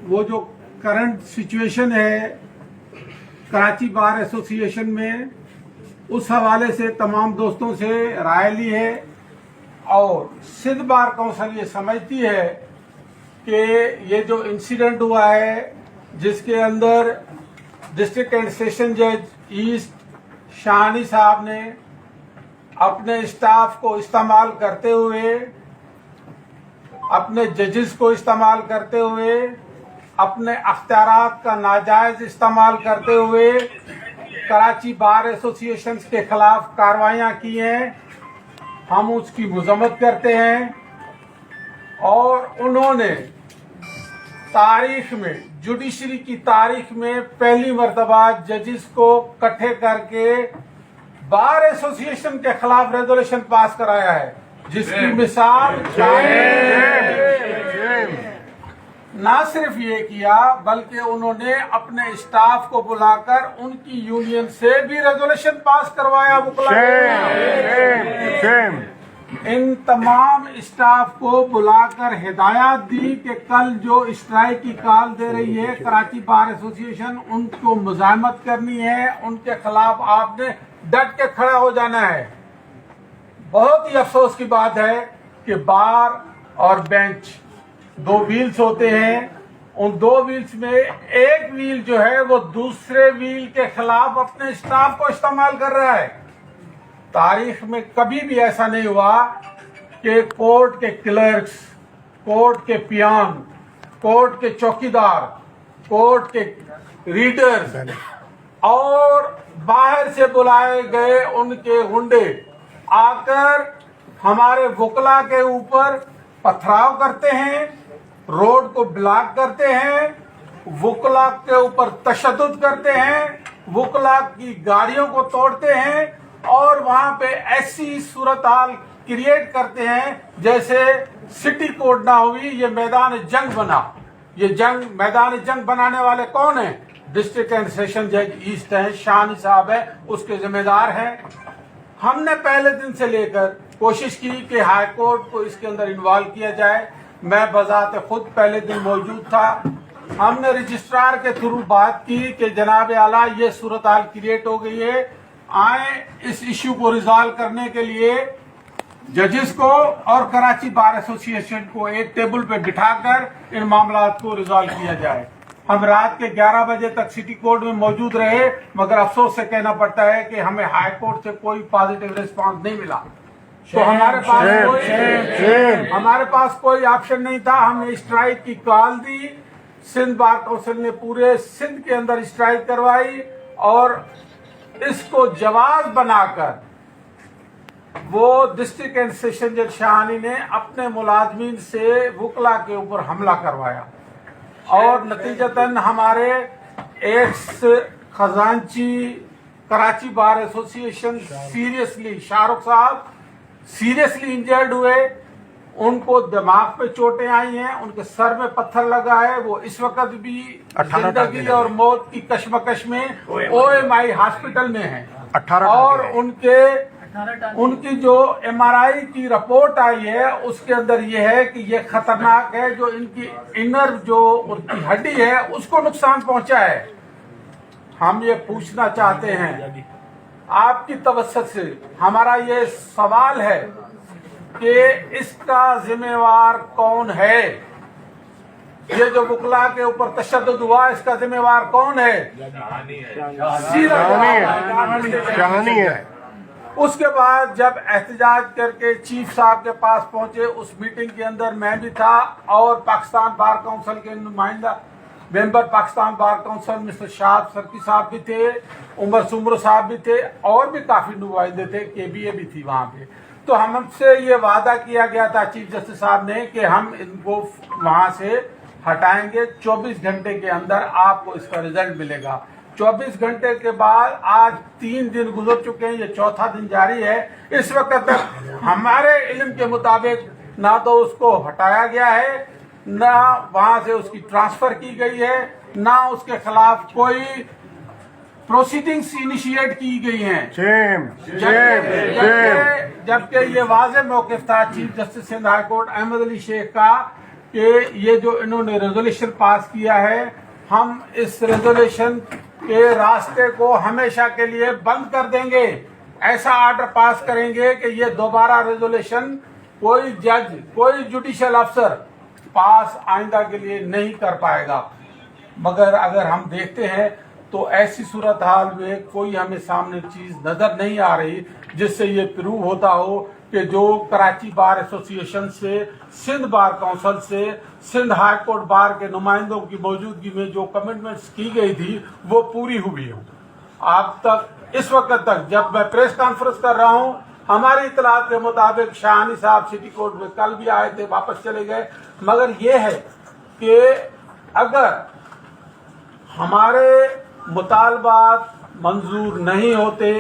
वो जो current situation है कराची बार एसोसिएशन में, उस हवाले से तमाम दोस्तों से राय ली है और सिंध बार काउंसिल ये समझती है कि ये जो इंसिडेंट हुआ है जिसके अंदर डिस्ट्रिक्ट एंड सेशन जज ईस्ट शाहानी साहब ने अपने स्टाफ को इस्तेमाल करते हुए, अपने जजेस को इस्तेमाल करते हुए, अपने अख्तियारात का नाजायज इस्तेमाल करते हुए कराची बार एसोसिएशन के खिलाफ कार्रवाइयाँ की हैं। हम उसकी मजम्मत करते हैं और उन्होंने तारीख में, जुडिशरी की तारीख में पहली मर्तबा जजेस को इकट्ठे करके बार एसोसिएशन के खिलाफ रेजोल्यूशन पास कराया है, जिसकी मिसाल ना सिर्फ ये किया बल्कि उन्होंने अपने स्टाफ को बुलाकर उनकी यूनियन से भी रेजोल्यूशन पास करवाया। इन तमाम स्टाफ को बुलाकर हिदायत दी कि कल जो स्ट्राइक की कॉल दे रही है कराची बार एसोसिएशन, उनको मुज़ाहमत करनी है, उनके खिलाफ आपने डट के खड़ा हो जाना है। बहुत ही अफसोस की बात है कि बार और बेंच दो व्हील्स होते हैं, उन दो व्हील्स में एक व्हील जो है वो दूसरे व्हील के खिलाफ अपने स्टाफ को इस्तेमाल कर रहा है। तारीख में कभी भी ऐसा नहीं हुआ कि कोर्ट के क्लर्क्स, कोर्ट के पियान, कोर्ट के चौकीदार, कोर्ट के रीडर्स और बाहर से बुलाए गए उनके गुंडे आकर हमारे वकला के ऊपर पथराव करते हैं, रोड को ब्लॉक करते हैं, वकला के ऊपर तशद्दुद करते हैं, वकला की गाड़ियों को तोड़ते हैं और वहां पे ऐसी सूरत हाल क्रिएट करते हैं जैसे सिटी कोर्ट ना हुई, ये मैदान जंग बना। ये जंग, मैदान जंग बनाने वाले कौन है? डिस्ट्रिक्ट एंड सेशन जज ईस्ट है, शाहानी साहब है, उसके जिम्मेदार हैं। हमने पहले दिन से लेकर कोशिश की कि हाई कोर्ट को इसके अंदर इन्वॉल्व किया जाए। मैं बजाते खुद पहले दिन मौजूद था। हमने रजिस्ट्रार के थ्रू बात की कि जनाब आला ये सूरत हाल क्रिएट हो गई है, आए इस इश्यू को रिजॉल्व करने के लिए जजेस को और कराची बार एसोसिएशन को एक टेबल पे बिठाकर इन मामलात को रिजॉल्व किया जाए। हम रात के 11 बजे तक सिटी कोर्ट में मौजूद रहे, मगर अफसोस से कहना पड़ता है कि हमें हाई कोर्ट से कोई पॉजिटिव रिस्पांस नहीं मिला। तो हमारे पास कोई ऑप्शन नहीं था। हमने स्ट्राइक की कॉल दी, सिंध बार काउंसिल ने पूरे सिंध के अंदर स्ट्राइक करवाई और इसको जवाब बनाकर वो डिस्ट्रिक्ट एंड सेशन जज शाहानी ने अपने मुलाजमीन से वकला के ऊपर हमला करवाया और नतीजतन हमारे एक्स खजांची Karachi bar association seriously, Shahrukh साहब सीरियसली इंजर्ड हुए। उनको दिमाग पे चोटें आई हैं, उनके सर में पत्थर लगा है। वो इस वक्त भी जिंदगी और मौत की कश्मकश में OMI हॉस्पिटल में हैं और उनकी जो MRI की रिपोर्ट आई है उसके अंदर ये है कि ये खतरनाक है, जो इनकी इनर जो उनकी हड्डी है उसको नुकसान पहुंचा है। हम ये पूछना चाहते हैं आपकी तवज्जो से, हमारा ये सवाल है कि इसका जिम्मेवार कौन है? ये जो वकला के ऊपर तशद्दुद हुआ, इसका जिम्मेवार कौन है? शाहानी है। उसके बाद जब एहतजाज करके चीफ साहब के पास पहुंचे, उस मीटिंग के अंदर मैं भी था और पाकिस्तान बार काउंसिल के नुमाइंदा member Pakistan bar council mister Shah सरकी साहब भी थे, उमर सुमर साहब भी थे और भी काफी नुमाइंदे थे, KBA भी थी वहां पे। तो हमसे ये वादा किया गया था चीफ जस्टिस साहब ने कि हम इनको वहां से हटाएंगे, 24 घंटे के अंदर आपको इसका रिजल्ट मिलेगा। 24 घंटे के बाद आज 3 दिन गुजर चुके हैं, ये चौथा दिन जारी है। इस वक्त तक हमारे इल्म के मुताबिक ना तो उसको हटाया गया है, ना वहां से उसकी ट्रांसफर की गई है, ना उसके खिलाफ कोई प्रोसीडिंग्स इनिशिएट की गई हैं। जबकि ये वाज़ेह मौक़िफ़ था chief justice Sindh high court Ahmed Ali Shaikh का کہ یہ جو انہوں نے ریزولوشن پاس کیا ہے، ہم اس ریزولوشن کے راستے کو ہمیشہ کے لیے بند کر دیں گے. ایسا آرڈر پاس کریں گے کہ یہ دوبارہ ریزولوشن کوئی جج، کوئی جوڈیشل افسر پاس آئندہ کے لیے نہیں کر پائے گا. مگر اگر ہم دیکھتے ہیں تو ایسی صورتحال میں کوئی ہمیں سامنے چیز نظر نہیں آ رہی جس سے یہ پروو ہوتا ہو کہ جو کراچی بار ایسوسی ایشن سے، سندھ بار کونسل سے، سندھ ہائی کورٹ بار کے نمائندوں کی موجودگی میں جو کمٹمنٹس کی گئی تھی وہ پوری ہوئی ہوں. اب تک، اس وقت تک جب میں پریس کانفرنس کر رہا ہوں، ہماری اطلاعات کے مطابق شاہانی صاحب سٹی کورٹ میں کل بھی آئے تھے، واپس چلے گئے. مگر یہ ہے کہ اگر ہمارے مطالبات منظور نہیں ہوتے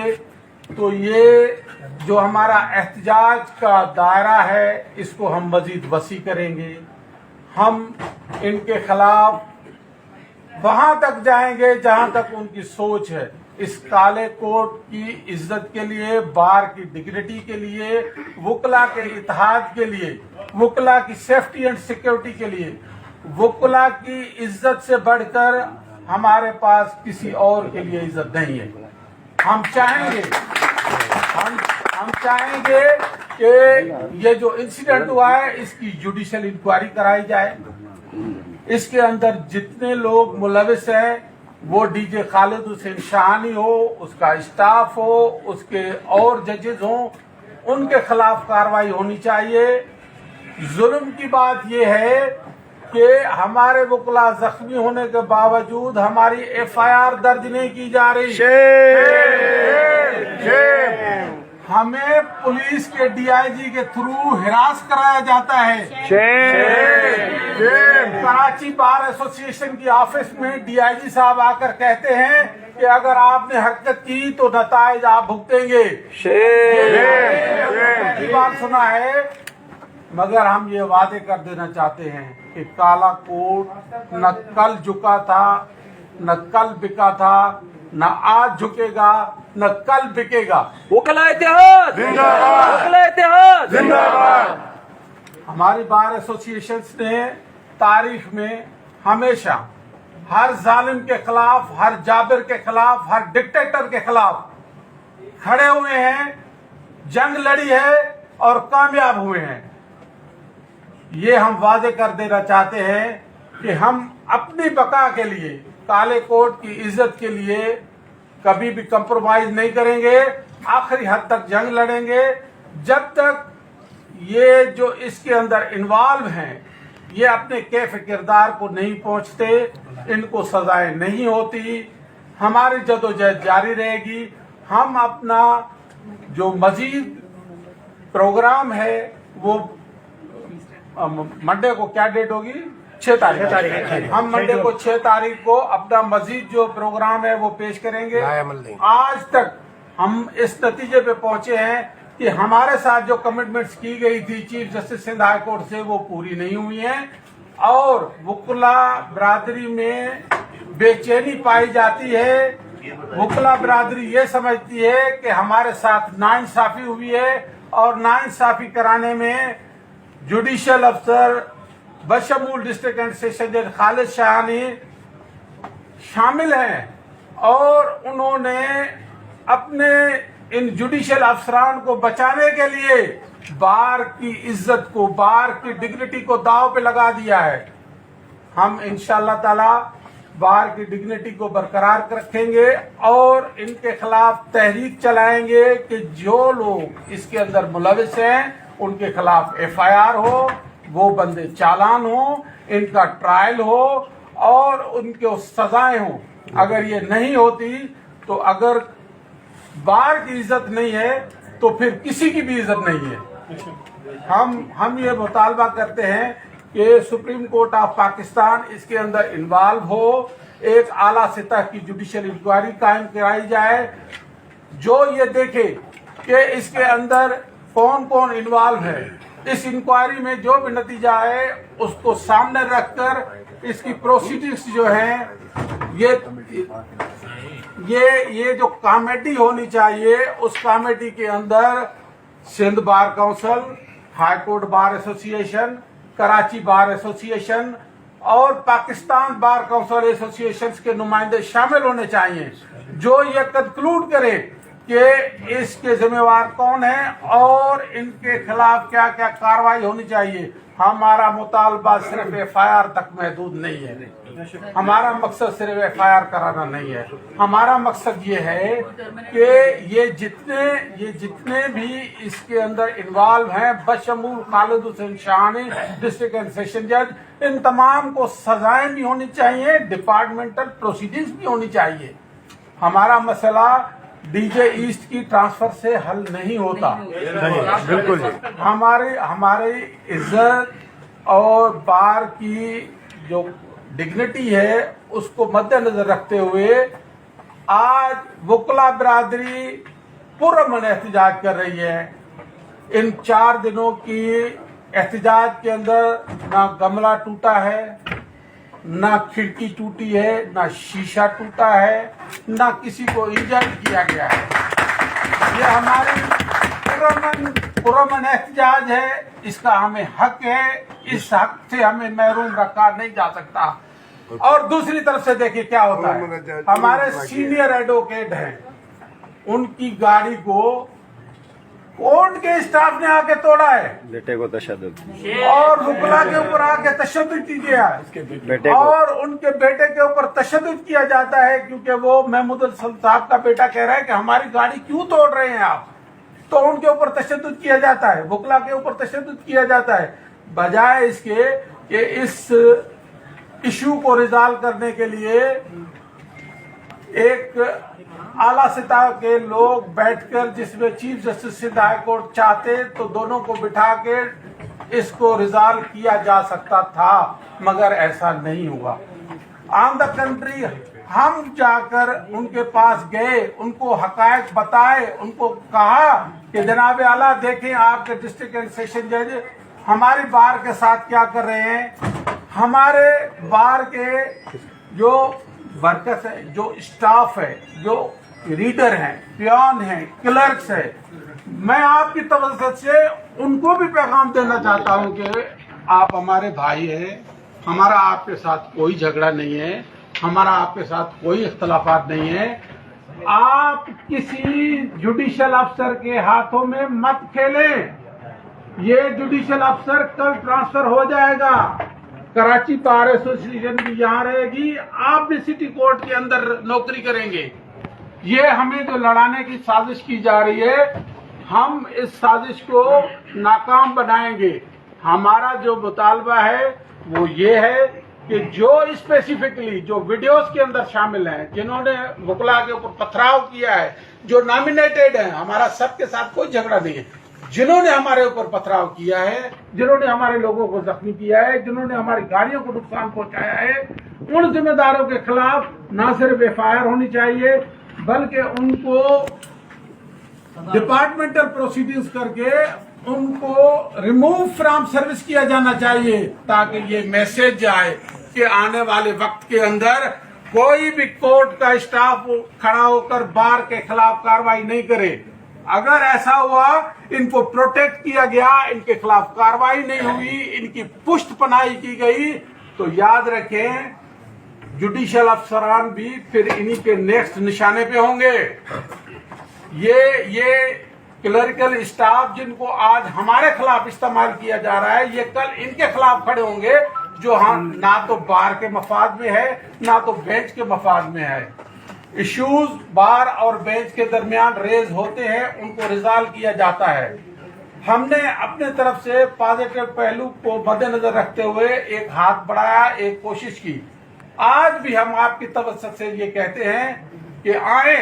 تو یہ جو ہمارا احتجاج کا دائرہ ہے اس کو ہم مزید وسیع کریں گے. ہم ان کے خلاف وہاں تک جائیں گے جہاں تک ان کی سوچ ہے. اس کالے کوٹ کی عزت کے لیے، بار کی ڈگنیٹی کے لیے، وکلا کے اتحاد کے لیے، وکلا کی سیفٹی اینڈ سیکیورٹی کے لیے، وکلا کی عزت سے بڑھ کر ہمارے پاس کسی اور کے لیے عزت نہیں ہے. ہم چاہیں گے کہ یہ جو انسیڈنٹ ہوا ہے اس کی جوڈیشل انکوائری کرائی جائے. اس کے اندر جتنے لوگ ملوث ہیں، وہ ڈی جے خالد حسین شاہانی ہو، اس کا اسٹاف ہو، اس کے اور ججز ہوں، ان کے خلاف کارروائی ہونی چاہیے. ظلم کی بات یہ ہے کہ ہمارے وکلا زخمی ہونے کے باوجود ہماری ایف آئی آر درج نہیں کی جا رہی. ہمیں پولیس کے ڈی آئی جی کے تھرو ہراس کرایا جاتا ہے. کراچی بار ایسوسی ایشن کی آفس میں ڈی آئی جی صاحب آ کر کہتے ہیں کہ اگر آپ نے حرکت کی تو نتائج آپ بھگتیں گے. یہ بات سنا ہے. مگر ہم یہ وعدے کر دینا چاہتے ہیں کہ کالا کوٹ نہ کل جھکا تھا، نہ کل بکا تھا، نہ آج جھکے گا، نہ کل بکے گا. وکلا اتحاد زندہ باد، وکلا اتحاد زندہ باد. ہماری بار ایسوسی ایشنز نے تاریخ میں ہمیشہ ہر ظالم کے خلاف، ہر جابر کے خلاف، ہر ڈکٹیٹر کے خلاف کھڑے ہوئے ہیں، جنگ لڑی ہے اور کامیاب ہوئے ہیں. یہ ہم واضح کر دینا چاہتے ہیں کہ ہم اپنی بقا کے لیے، کالے کوٹ کی عزت کے لیے کبھی بھی کمپرومائز نہیں کریں گے. آخری حد تک جنگ لڑیں گے جب تک یہ جو اس کے اندر انوالو ہیں یہ اپنے کیف کردار کو نہیں پہنچتے، ان کو سزائیں نہیں ہوتی. ہماری جدوجہد جاری رہے گی. ہم اپنا جو مزید پروگرام ہے وہ منڈے کو، کیا ڈیٹ ہوگی؟ 6 تاریخ. ہم منڈے کو 6 تاریخ کو اپنا مزید جو پروگرام ہے وہ پیش کریں گے. آج تک ہم اس نتیجے پہ پہنچے ہیں کہ ہمارے ساتھ جو کمٹمنٹس کی گئی تھی chief justice Sindh high court سے وہ پوری نہیں ہوئی ہیں، اور وکلا برادری میں بے چینی پائی جاتی ہے. وکلا برادری یہ سمجھتی ہے کہ ہمارے ساتھ ناانصافی ہوئی ہے، اور ناانصافی کرانے میں جوڈیشل افسر بشمول ڈسٹرکٹ اینڈ سیشن جج خالد شاہانی شامل ہیں، اور انہوں نے اپنے ان جوڈیشل افسران کو بچانے کے لیے بار کی عزت کو، بار کی ڈگنیٹی کو داؤ پہ لگا دیا ہے. ہم انشاءاللہ تعالی بار کی ڈگنیٹی کو برقرار رکھیں گے اور ان کے خلاف تحریک چلائیں گے کہ جو لوگ اس کے اندر ملوث ہیں ان کے خلاف ایف آئی آر ہو، وہ بندے چالان ہوں، ان کا ٹرائل ہو اور ان کو سزائیں ہوں. اگر یہ نہیں ہوتی تو اگر بار کی عزت نہیں ہے تو پھر کسی کی بھی عزت نہیں ہے. ہم یہ مطالبہ کرتے ہیں کہ سپریم کورٹ آف پاکستان اس کے اندر انوالو ہو، ایک اعلیٰ سطح کی جوڈیشل انکوائری قائم کرائی جائے جو یہ دیکھے کہ اس کے اندر کون کون انوالو ہے. اس انکوائری میں جو بھی نتیجہ ہے اس کو سامنے رکھ کر اس کی پروسیڈنگز جو ہیں یہ جو کمیٹی ہونی چاہیے اس کمیٹی کے اندر Sindh bar council, high court bar association, Karachi bar association और पाकिस्तान बार काउंसिल एसोसिएशन के नुमाइंदे शामिल होने चाहिए, जो ये कंक्लूड करे कि इसके जिम्मेवार कौन है और इनके खिलाफ क्या क्या कार्रवाई होनी चाहिए। हमारा मुतालबा सिर्फ एफआईआर तक महदूद नहीं है, हमारा मकसद सिर्फ एफआईआर कराना नहीं है। हमारा मकसद ये है कि ये जितने भी इसके अंदर इन्वॉल्व हैं, बशमूल Khalid Hussain Shahani district and session जज, इन तमाम को सजाएं भी होनी चाहिए, डिपार्टमेंटल प्रोसीडिंग्स भी होनी चाहिए। हमारा मसला डीजे ईस्ट की ट्रांसफर से हल नहीं होता। बिल्कुल हमारी इज्जत और बार की जो डिग्निटी है उसको मद्देनजर रखते हुए आज वकला बिरादरी पुरअमन एहतजाज कर रही है। इन 4 दिनों की एहतजाज के अंदर ना गमला टूटा है, ना खिड़की टूटी है, ना शीशा टूटा है, ना किसी को इंजर्ड किया गया है। ये हमारी पुरअमन एहतजाज है, इसका हमें हक है, इस हक से हमें महरूम रखा नहीं जा सकता। और दूसरी तरफ से देखिए क्या होता है, हमारे सीनियर एडवोकेट हैं, उनकी गाड़ी को कोर्ट के स्टाफ ने आके तोड़ा है, बेटे को तशद्दुद, और वकला के ऊपर आके तशद्दुद किया है, बेटे को और उनके बेटे के ऊपर तशद्दुद किया जाता है, क्योंकि वो महमूद अल साहब का बेटा कह रहा है कि हमारी गाड़ी क्यों तोड़ रहे हैं आप, तो उनके ऊपर तशद्दुद किया जाता है, वकला के ऊपर तशद्दुद किया जाता है। बजाय इसके कि इस इशू को रिजॉल्व करने के लिए एक आला सतह के लोग बैठकर, जिसमें chief justice Sindh high court चाहते तो दोनों को बिठा के इसको रिजॉल्व किया जा सकता था, मगर ऐसा नहीं हुआ। ऑन द कंट्री हम जाकर उनके पास गए, उनको हकायक बताए, उनको कहा कि जनाब आला देखें आपके डिस्ट्रिक्ट एंड सेशन जज हमारी बार के साथ क्या कर रहे हैं। हमारे बार के जो वर्कर्स है, जो स्टाफ है, जो रीडर हैं, पियोन हैं, क्लर्क्स है, मैं आपकी तवज्जो से उनको भी पैगाम देना चाहता हूं कि आप हमारे भाई हैं, हमारा आपके साथ कोई झगड़ा नहीं है, हमारा आपके साथ कोई इख्तलाफात नहीं है। आप किसी जुडिशियल अफसर के हाथों में मत खेलें, ये जुडिशियल अफसर कल ट्रांसफर हो जाएगा, कराची बार एसोसिएशन भी यहाँ रहेगी, आप भी सिटी कोर्ट के अंदर नौकरी करेंगे। ये हमें जो लड़ाने की साजिश की जा रही है, हम इस साजिश को नाकाम बनाएंगे। हमारा जो मुतालबा है वो ये है कि जो स्पेसिफिकली जो वीडियोस के अंदर शामिल हैं, जिन्होंने वकला के ऊपर पथराव किया है, जो नॉमिनेटेड हैं, हमारा सबके साथ कोई झगड़ा नहीं है, जिन्होंने हमारे ऊपर पथराव किया है, जिन्होंने हमारे लोगों को जख्मी किया है, जिन्होंने हमारी गाड़ियों को नुकसान पहुंचाया है, उन जिम्मेदारों के खिलाफ न सिर्फ एफआईआर होनी चाहिए बल्कि उनको डिपार्टमेंटल प्रोसीडिंग्स करके उनको रिमूव फ्रॉम सर्विस किया जाना चाहिए, ताकि ये मैसेज जाए कि आने वाले वक्त के अंदर कोई भी कोर्ट का स्टाफ खड़ा होकर बार के खिलाफ कार्रवाई नहीं करे। अगर ऐसा हुआ, इनको प्रोटेक्ट किया गया, इनके खिलाफ कार्रवाई नहीं हुई, इनकी पुष्ट पनाही की गई, तो याद रखें जुडिशियल अफसरान भी फिर इन्हीं के नेक्स्ट निशाने पे होंगे। ये क्लरिकल स्टाफ जिनको आज हमारे खिलाफ इस्तेमाल किया जा रहा है, ये कल इनके खिलाफ खड़े होंगे, जो हम ना तो बार के मफाद में है ना तो बेंच के मफाद में है। इश्यूज बार और बेंच के दरमियान रेज होते हैं, उनको रिजॉल्व किया जाता है। हमने अपने तरफ से पॉजिटिव पहलू को मद्देनजर रखते हुए एक हाथ बढ़ाया, एक कोशिश की। आज भी हम आपकी तवज्जो से ये कहते हैं कि आए,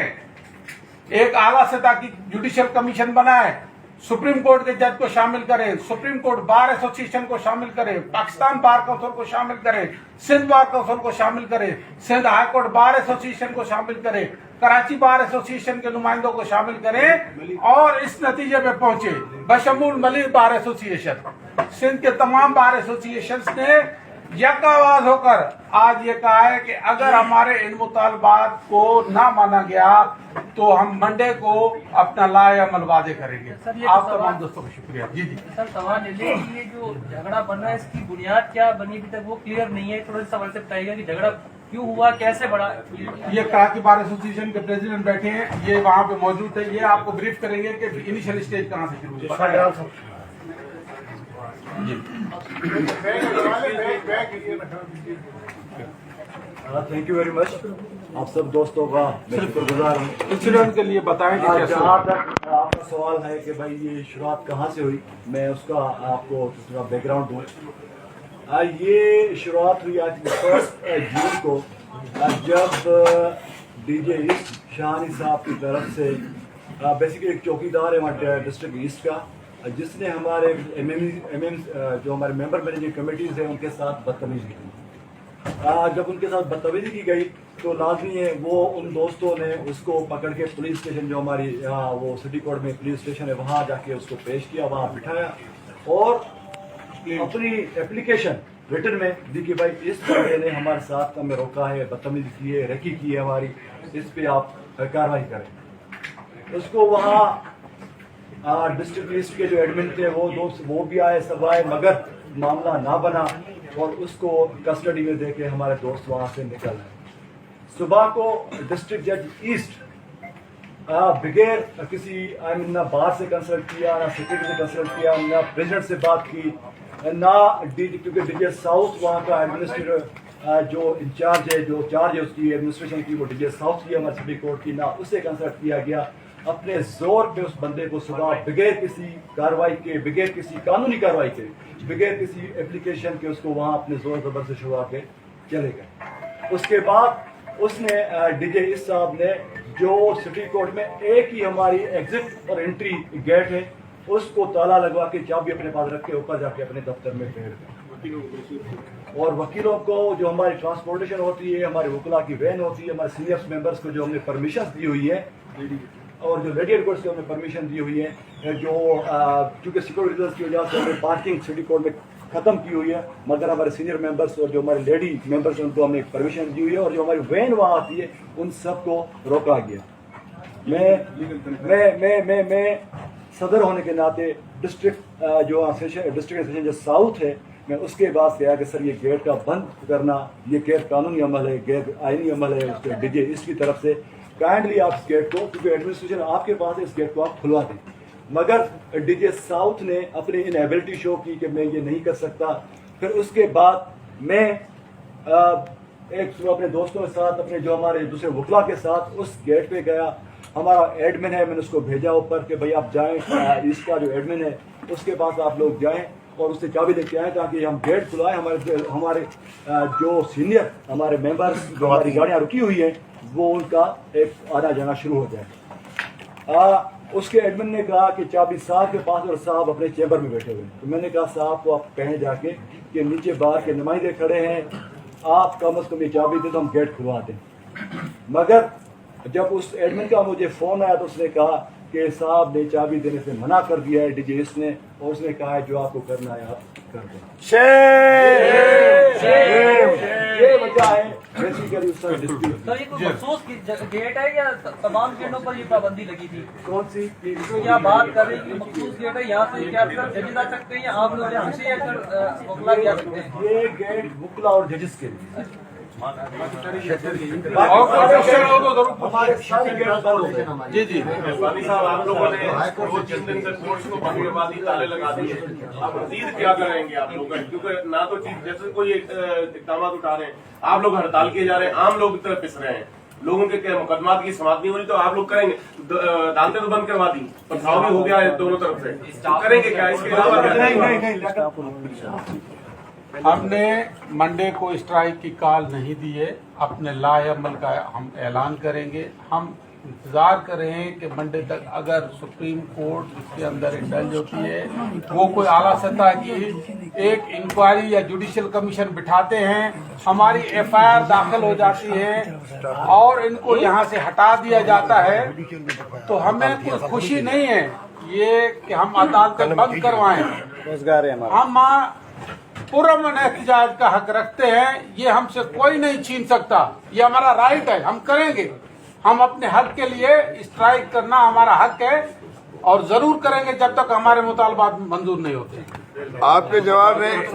एक आला सतह की जुडिशियल कमीशन बनाए, सुप्रीम कोर्ट के जज को शामिल करें, सुप्रीम कोर्ट बार एसोसिएशन को शामिल करें, पाकिस्तान बार काउंसिल को शामिल करें, सिंध बार काउंसिल को शामिल करें, Sindh high court bar association को शामिल करें, कराची बार एसोसिएशन के नुमाइंदों को शामिल करें और इस नतीजे पे पहुंचे। बशमूल मलिक बार एसोसिएशन, सिंध के तमाम बार एसोसिएशन ने यकावाज होकर आज ये कहा है कि अगर हमारे इन मुतालबात को ना माना गया तो हम मंडे को अपना लाएअमल वादे करेंगे। सर, ये आप सवाल- तमाम दोस्तों का शुक्रिया। जी जी सर सवाल ये है कि ये जो झगड़ा बन रहा है इसकी बुनियाद क्या बनी अभी तक वो क्लियर नहीं है। थोड़ा सा सवाल से बताइएगा कि झगड़ा क्यों हुआ, कैसे बढ़ा। ये कराची बार एसोसिएशन के प्रेसिडेंट बैठे हैं, ये वहाँ पे मौजूद है, ये आपको ब्रीफ करेंगे कि इनिशियल स्टेज कहाँ से शुरू हुआ। जी थैंक यू वेरी मच। आप सब दोस्तों का मैं शुक्रगुजार हूँ। इंसिडेंट के लिए बताएं कि कैसे हुआ। जहाँ तक आपका सवाल है कि भाई ये शुरुआत कहाँ से हुई, मैं उसका आपको थोड़ा बैकग्राउंड दूँ। ये शुरुआत हुई आज 1 जून को जब डीजे ईस्ट शाहानी साहब की तरफ से बेसिकली एक चौकीदार है हमारे डिस्ट्रिक्ट ईस्ट का, जिसने हमारे जो हमारे मेंबर मैनेजिंग कमेटीज हैं उनके साथ बदतमीजी की। जब उनके साथ बदतमीजी की गई तो लाजमी है वो उन दोस्तों ने उसको पकड़ के पुलिस स्टेशन, जो हमारी यहाँ वो सिटी कोर्ट में पुलिस स्टेशन है, वहाँ जाके उसको पेश किया, वहाँ बिठाया और अपनी एप्लीकेशन रिटर्न में दी कि भाई इस बंदे ने हमारे साथ हमें रोका है, बदतमीजी की है, रेकी की है हमारी, इस पे आप कार्रवाई करें। उसको वहाँ डिस्ट्रिक्ट ईस्ट के जो एडमिन थे वो भी आए, सब आए, मगर मामला ना बना और उसको कस्टडी में देके हमारे दोस्त वहाँ से निकल आए। सुबह को डिस्ट्रिक्ट जज ईस्ट बगैर किसी ना बार से कंसल्ट किया, ना सेक्रेटरी से कंसल्ट किया, ना प्रेसिडेंट से बात की, ना क्योंकि डीजे साउथ वहाँ का एडमिनिस्ट्रेटर जो इंचार्ज है, जो चार्ज है उसकी एडमिनिस्ट्रेशन की, वो डीजे साउथ की हमारे सिटी कोर्ट की, ना उससे कंसल्ट किया गया। अपने जोर पे उस बंदे को सुबह बगैर किसी कार्रवाई के, बगैर किसी कानूनी कार्रवाई के, बगैर किसी एप्लीकेशन के उसको वहाँ अपने जोर जबर से छुड़ा के चले गए। उसके बाद उसने डीजे इस साहब ने जो सिटी कोर्ट में एक ही हमारी एग्जिट और एंट्री गेट है उसको ताला लगवा के चाबी अपने पास रख के ऊपर जाके अपने दफ्तर में फेर गए। और वकीलों को जो हमारी ट्रांसपोर्टेशन होती है, हमारे वकला की वैन होती है, हमारे सीनियर मेंबर्स को जो हमने परमिशन दी हुई है और जो लेडी एडवोकेट्स को हमने परमिशन दी हुई है, जो चूँकि सिक्योरिटी रीजंस की वजह से हमने पार्किंग सिटी कोर्ट में ख़त्म की हुई है, मगर हमारे सीनियर मेंबर्स और जो हमारे लेडी मेंबर्स हैं उनको हमने परमिशन दी हुई है और जो हमारी वैन वहाँ आती है उन सबको रोका गया। मैं सदर होने के नाते डिस्ट्रिक्ट जो डिस्ट्रिक्ट सेशन जो साउथ है, मैं उसके बाद कहा कि सर ये गेट का बंद करना ये गैर कानूनी अमल है, गैर आईनी अमल है उसके डीजे इसकी तरफ से, काइंडली आप इस गेट को, क्योंकि एडमिनिस्ट्रेशन आपके पास है, इस गेट को आप खुलवा दें। मगर डीजे साउथ ने अपनी इनएबिलिटी शो की कि मैं ये नहीं कर सकता। फिर उसके बाद मैं एक अपने दोस्तों के साथ, अपने जो हमारे दूसरे वकला के साथ उस गेट पे गया। हमारा एडमिन है, मैंने उसको भेजा ऊपर कि भाई आप जाएं, इसका जो एडमिन है उसके पास आप लोग जाएं और उससे चाबी लेके आए ताकि हम गेट खुलाएं। हमारे जो सीनियर हमारे मेंबर्स जो हमारी गाड़ियाँ रुकी हुई हैं वो उनका एक आना जाना शुरू हो जाए। उसके एडमिन ने कहा कि चाबी साहब के पास और साहब अपने चैम्बर में बैठे हुए हैं। तो मैंने कहा साहब को आप कहें जाके कि नीचे बाहर के नुमाइंदे खड़े हैं, आप कम से कम ये चाबी दे तो हम गेट खुलवा दें। मगर जब उस एडमिन का मुझे फ़ोन आया तो उसने कहा कि साहब ने चाबी देने से मना कर दिया है डीजे इसने, और उसने कहा है जो आपको करना है आप कर दें। ये वजह है बेसिकली उसका डिस्प्यूट। सर ये कोई मखसूस गेट है या तमाम गेटों पर ये पाबंदी लगी थी? कौन सी तो यहाँ बात कर रहे हैं कि मखसूस गेट है, यहाँ से क्या जजेस आ सकते हैं या आप लोग हमसे वकला भी आ सकते हैं? ये गेट वकला और जजेस के लिए हमारे सारे गेट बंद हो गए। जी जी वाली साहब आप लोगों ने 2-3 दिन से कोर्ट्स को बंद करवा दी, ताले लगा दिए, अब मजीद क्या करेंगे आप लोग? क्योंकि ना तो चीफ जस्टिस कोई इकदाम उठा रहे हैं, आप लोग हड़ताल किए जा रहे हैं, आम लोग की तरफ पिस रहे हैं, लोगों के मुकदमात की समाप्त नहीं हो रही, तो आप लोग करेंगे? अदालतें तो बंद करवा दी, पथराव भी हो गया है दोनों तरफ से, तो करेंगे क्या इसके अलावा? हमने मंडे को स्ट्राइक की कॉल नहीं दी है, अपने लाएअमल का हम ऐलान करेंगे। हम इंतज़ार कर रहे हैं कि मंडे तक अगर सुप्रीम कोर्ट इसके अंदर इंडल्ज होती है, वो कोई आला सतह की एक इंक्वायरी या जुडिशियल कमीशन बिठाते हैं, हमारी एफआईआर दाखिल हो जाती है और इनको यहाँ से हटा दिया जाता है, तो हमें कोई खुशी नहीं है ये कि हम अदालतें बंद करवाएं। रोजगार है हमारा। हम पुरअमन एहतजाज का हक रखते हैं, ये हमसे कोई नहीं छीन सकता। ये हमारा राइट है, हम करेंगे। हम अपने हक के लिए स्ट्राइक करना हमारा हक है और जरूर करेंगे जब तक हमारे मुतालबात मंजूर नहीं होते। आपके जवाब में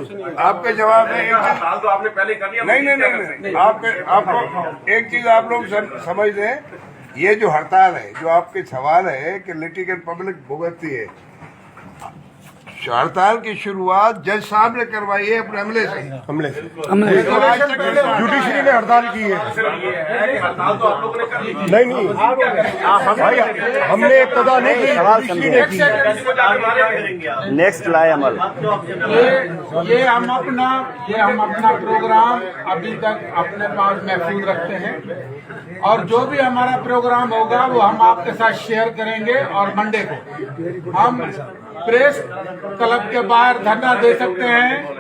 हड़ताल तो आपने पहले कर लिया। नहीं, आपको एक चीज आप लोग समझ लें, ये जो हड़ताल है, जो आपके सवाल है कि लिटिगेंट पब्लिक भुगतती है, हड़ताल की शुरुआत जज साहब ने करवाई है अपने हमले से जुडिशरी ने हड़ताल की है। हड़ताल तो आप लोगों ने कर ली। नहीं भाई, हमने इब्तदा नहीं की, जुडिशरी ने की। नेक्स्ट लाए अमल। ये हम अपना प्रोग्राम अभी तक अपने पास महफूज रखते हैं और जो भी हमारा प्रोग्राम होगा वो हम आपके साथ शेयर करेंगे। और मंडे को हम प्रेस क्लब के बाहर धरना दे सकते हैं।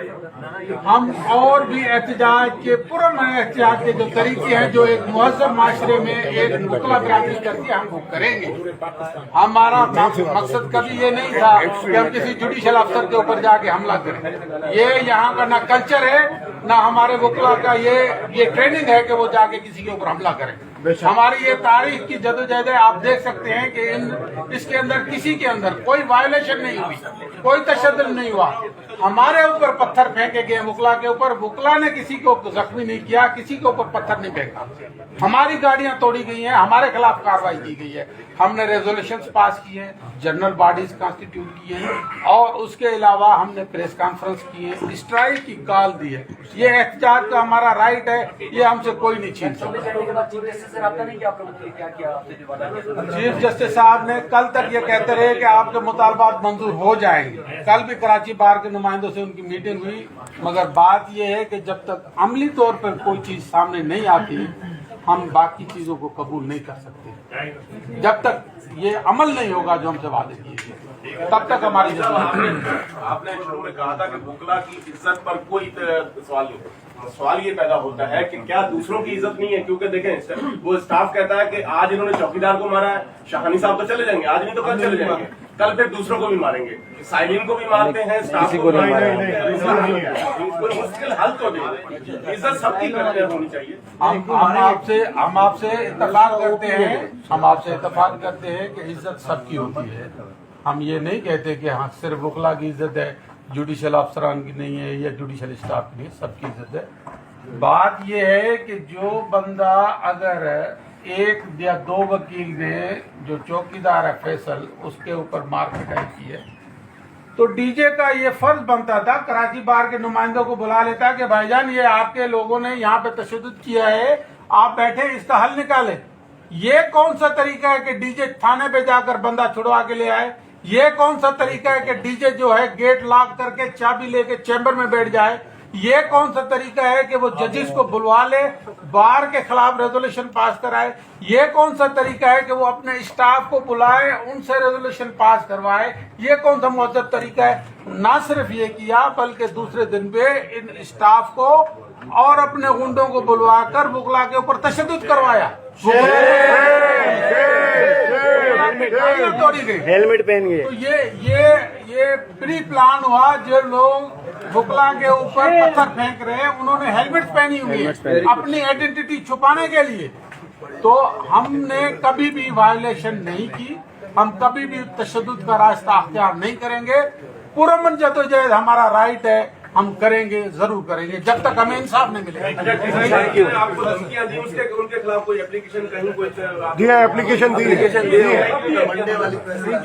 हम और भी एहतजाज के पुरअमन एहतजाज के जो तरीके हैं जो एक मुहज़्ज़ब माशरे में एक मुतला बरादरी करती है, हम वो करेंगे। हमारा मकसद कभी ये नहीं था कि हम किसी जुडिशल अफसर के ऊपर जाके हमला करें। ये यहाँ का ना कल्चर है, ना हमारे वकला का ये ट्रेनिंग है कि वो जाके किसी के ऊपर हमला करें। हमारी ये तारीख की जदोजहद है। आप देख सकते हैं कि इसके अंदर किसी के अंदर कोई वायलेशन नहीं हुई, कोई तशद्दुद नहीं हुआ। हमारे ऊपर पत्थर फेंके गए वकला के ऊपर, वकला ने किसी को जख्मी नहीं किया, किसी के ऊपर पत्थर नहीं फेंका। हमारी गाड़ियां तोड़ी गई हैं, हमारे खिलाफ कार्रवाई की गई है। हमने रेजोल्यूशंस पास किए हैं, जनरल बॉडीज कॉन्स्टिट्यूट किए हैं और उसके अलावा हमने प्रेस कॉन्फ्रेंस की है, स्ट्राइक की कॉल दी है। ये एहतजाज का हमारा राइट है, ये हमसे कोई नहीं छीन सकता। चीफ जस्टिस साहब ने कल तक ये कहते रहे कि आपके मुतालबात मंजूर हो जाएंगे। कल भी कराची बार के नुमाइंदों से उनकी मीटिंग हुई, मगर बात यह है कि जब तक अमली तौर पर कोई चीज सामने नहीं आती हम बाकी चीजों को कबूल नहीं कर सकते। जब तक ये अमल नहीं होगा जो हमसे वादे किए गए, तब तक हमारी आपने शुरू में कहा था कि वकला की इज्जत पर कोई सवाल नहीं। सवाल ये पैदा होता है कि क्या दूसरों की इज्जत नहीं है? क्योंकि देखें, वो स्टाफ कहता है कि आज इन्होंने चौकीदार को मारा है, शाहानी साहब तो चले जाएंगे, आज नहीं तो कल चले जाएंगे, कल फिर दूसरों को भी मारेंगे, साइलिन को भी मारते हैं, स्टाफ को भी कोई मुश्किल हल तो नहीं। इज्जत सबकी होनी चाहिए। हम आपसे इत्तेफाक करते हैं कि इज्जत सबकी होती है। हम ये नहीं कहते कि हाँ सिर्फ वकला की इज्जत है, जुडिशल अफसरान की नहीं है या जुडिशल स्टाफ की नहीं, सबकी इज्जत है। बात यह है कि जो बंदा अगर एक या दो वकील ने जो चौकीदार है फैसल उसके ऊपर मार पिटाई की है तो डीजे का ये फर्ज बनता था कराची बार के नुमाइंदों को बुला लेता कि भाईजान ये आपके लोगों ने यहाँ पे तशद्दुद किया है, आप बैठे इसका हल निकाले। ये कौन सा तरीका है कि डीजे थाने पे जाकर बंदा छुड़वा के ले आए? ये कौन सा तरीका है कि डीजे जो है गेट लॉक करके चाबी लेके चैम्बर में बैठ जाए? ये कौन सा तरीका है कि वो जजेस को बुलवा ले, बार के खिलाफ रेजोल्यूशन पास कराए? ये कौन सा तरीका है कि वो अपने स्टाफ को बुलाए, उनसे रेजोल्यूशन पास करवाए? ये कौन सा मुहज़्ज़ब तरीका है? ना सिर्फ ये किया बल्कि दूसरे दिन पे इन स्टाफ को और अपने गुंडों को बुलवाकर वकला के ऊपर तशद्दुद करवाया। तोड़ी गई, हेलमेट पहन गए। तो ये प्री प्लान हुआ। जो लोग वकला के ऊपर पत्थर फेंक रहे हैं उन्होंने हेलमेट पहनी हुई है अपनी आइडेंटिटी छुपाने के लिए। तो हमने कभी भी वायलेशन नहीं की, हम कभी भी तशद्दुद का रास्ता अख्तियार नहीं करेंगे। पुरअमन जदोजहद हमारा राइट है, हम करेंगे, जरूर करेंगे जब तक हमें इंसाफ नहीं मिलेगा। आपको धमकियां दी उनके खिलाफ कोई एप्लीकेशन कहीं कोई दिया, एप्लीकेशन दी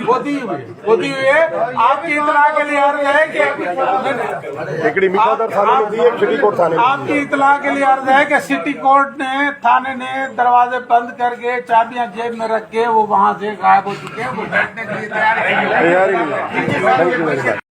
वो दी हुई है। आपकी इतला के लिए अर्ज है कि आपकी इतला के लिए अर्ज है कि सिटी कोर्ट ने थाने ने दरवाजे बंद करके चाबियां जेब में रख के वो वहां से गायब हो चुके हैं, वो बैठने के लिए तैयार है।